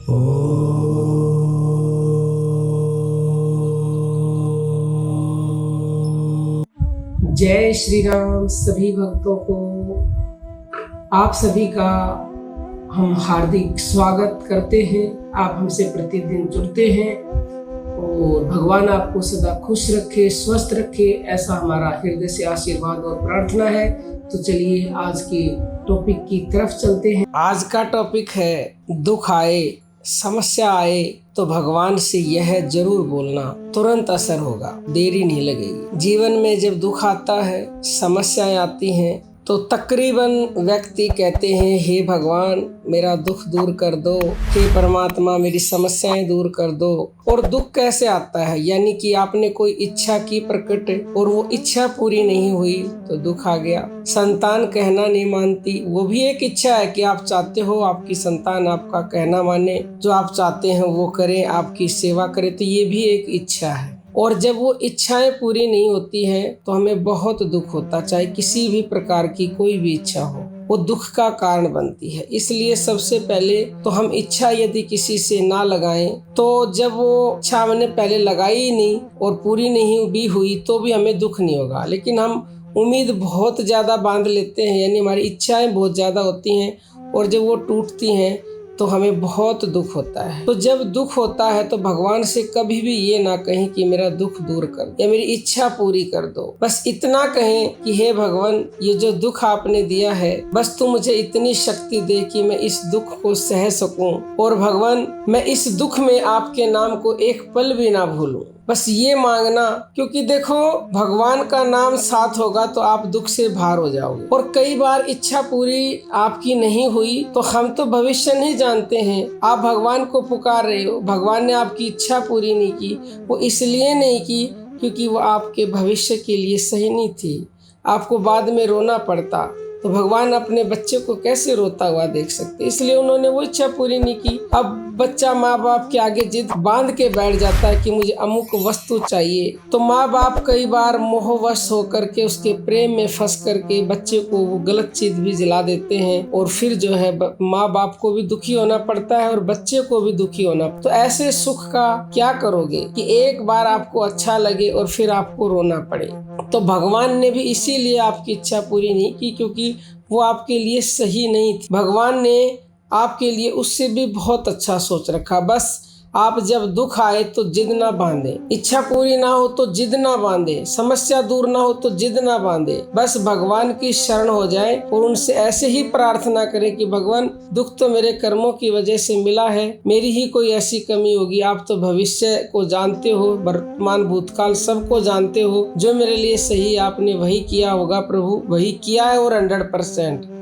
जय श्री राम। सभी भक्तों को आप सभी का हम हार्दिक स्वागत करते हैं। आप हमसे प्रतिदिन जुड़ते हैं और भगवान आपको सदा खुश रखे, स्वस्थ रखे, ऐसा हमारा हृदय से आशीर्वाद और प्रार्थना है। तो चलिए आज के टॉपिक की तरफ चलते हैं। आज का टॉपिक है दुख आए, समस्या आए तो भगवान से यह जरूर बोलना, तुरंत असर होगा, देरी नहीं लगेगी। जीवन में जब दुख आता है, समस्याएं आती हैं, तो तकरीबन व्यक्ति कहते हैं हे भगवान मेरा दुख दूर कर दो, हे परमात्मा मेरी समस्याएं दूर कर दो। और दुख कैसे आता है? यानी कि आपने कोई इच्छा की प्रकट और वो इच्छा पूरी नहीं हुई तो दुख आ गया। संतान कहना नहीं मानती, वो भी एक इच्छा है कि आप चाहते हो आपकी संतान आपका कहना माने, जो आप चाहते हैं वो करे, आपकी सेवा करे, तो ये भी एक इच्छा है। और जब वो इच्छाएं पूरी नहीं होती हैं तो हमें बहुत दुख होता, चाहे किसी भी प्रकार की कोई भी इच्छा हो, वो दुख का कारण बनती है। इसलिए सबसे पहले तो हम इच्छा यदि किसी से ना लगाएं, तो जब वो इच्छा हमने पहले लगाई ही नहीं और पूरी नहीं भी हुई तो भी हमें दुख नहीं होगा। लेकिन हम उम्मीद बहुत ज़्यादा बांध लेते हैं, यानी हमारी इच्छाएं बहुत ज़्यादा होती हैं और जब वो टूटती हैं तो हमें बहुत दुख होता है। तो जब दुख होता है तो भगवान से कभी भी ये ना कहें कि मेरा दुख दूर कर या मेरी इच्छा पूरी कर दो। बस इतना कहें कि हे भगवान ये जो दुख आपने दिया है, बस तू मुझे इतनी शक्ति दे कि मैं इस दुख को सह सकूं, और भगवान मैं इस दुख में आपके नाम को एक पल भी ना भूलूं। बस ये मांगना, क्योंकि देखो भगवान का नाम साथ होगा तो आप दुख से बाहर हो जाओगे। और कई बार इच्छा पूरी आपकी नहीं हुई तो हम तो भविष्य नहीं जानते हैं, आप भगवान को पुकार रहे हो, भगवान ने आपकी इच्छा पूरी नहीं की, वो इसलिए नहीं की क्योंकि वो आपके भविष्य के लिए सही नहीं थी, आपको बाद में रोना पड़ता। तो भगवान अपने बच्चे को कैसे रोता हुआ देख सकते, इसलिए उन्होंने वो इच्छा पूरी नहीं की। अब बच्चा माँ बाप के आगे जिद बांध के बैठ जाता है कि मुझे अमुक वस्तु चाहिए, तो माँ बाप कई बार मोहवश होकर के उसके प्रेम में फंस करके बच्चे को वो गलत चीज भी दिला देते हैं, और फिर जो है माँ बाप को भी दुखी होना पड़ता है और बच्चे को भी दुखी होना। तो ऐसे सुख का क्या करोगे कि एक बार आपको अच्छा लगे और फिर आपको रोना पड़े। तो भगवान ने भी इसीलिए आपकी इच्छा पूरी नहीं की क्योंकि वो आपके लिए सही नहीं थी। भगवान ने आपके लिए उससे भी बहुत अच्छा सोच रखा। बस आप जब दुख आए तो जिद ना बांधे, इच्छा पूरी ना हो तो जिद ना बांधे, समस्या दूर ना हो तो जिद ना बांधे, बस भगवान की शरण हो जाए और उनसे ऐसे ही प्रार्थना करें कि भगवान दुख तो मेरे कर्मों की वजह से मिला है, मेरी ही कोई ऐसी कमी होगी, आप तो भविष्य को जानते हो, वर्तमान भूतकाल सबको जानते हो, जो मेरे लिए सही आपने वही किया होगा प्रभु, वही किया है और 100%।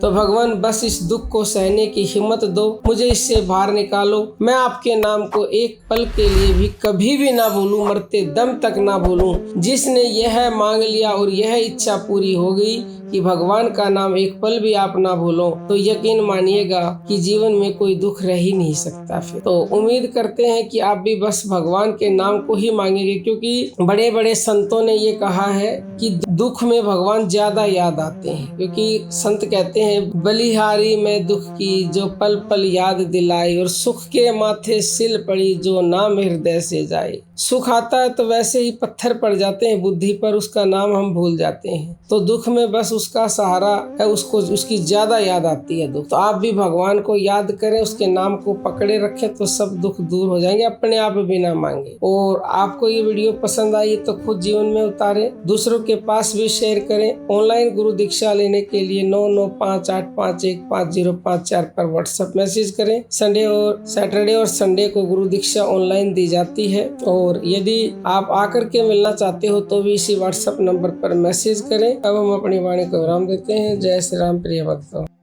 तो भगवान बस इस दुख को सहने की हिम्मत दो, मुझे इससे बाहर निकालो, मैं आपके नाम को एक पल के लिए भी कभी भी ना भूलूं, मरते दम तक ना भूलूं। जिसने यह मांग लिया और यह इच्छा पूरी हो गई कि भगवान का नाम एक पल भी आप ना भूलो, तो यकीन मानिएगा कि जीवन में कोई दुख रह ही नहीं सकता। फिर तो उम्मीद करते हैं कि आप भी बस भगवान के नाम को ही मांगेंगे, क्योंकि बड़े बड़े संतों ने ये कहा है कि दुख में भगवान ज्यादा याद आते हैं, क्योंकि संत कहते हैं बलिहारी में दुख की जो पल पल याद दिलाई, और सुख के माथे सिल पड़ी जो नाम हृदय से जाए। सुख आता है तो वैसे ही पत्थर पड़ जाते हैं बुद्धि पर, उसका नाम हम भूल जाते हैं। तो दुख में बस उसका सहारा है, उसको उसकी ज्यादा याद आती है दुख। तो आप भी भगवान को याद करें, उसके नाम को पकड़े रखें तो सब दुख दूर हो जाएंगे, अपने आप बिना मांगे। और आपको ये वीडियो पसंद आई तो खुद जीवन में उतारें, दूसरों के पास भी शेयर करें। ऑनलाइन गुरु दीक्षा लेने के लिए 9958815054 पर व्हाट्सएप मैसेज करें। संडे और सैटरडे और संडे को गुरु दीक्षा ऑनलाइन दी जाती है, और यदि आप आकर के मिलना चाहते हो तो भी इसी व्हाट्सएप नंबर पर मैसेज करें। अब हम अपनी वाणी को विराम देते हैं। जय श्री राम प्रिय भक्तों।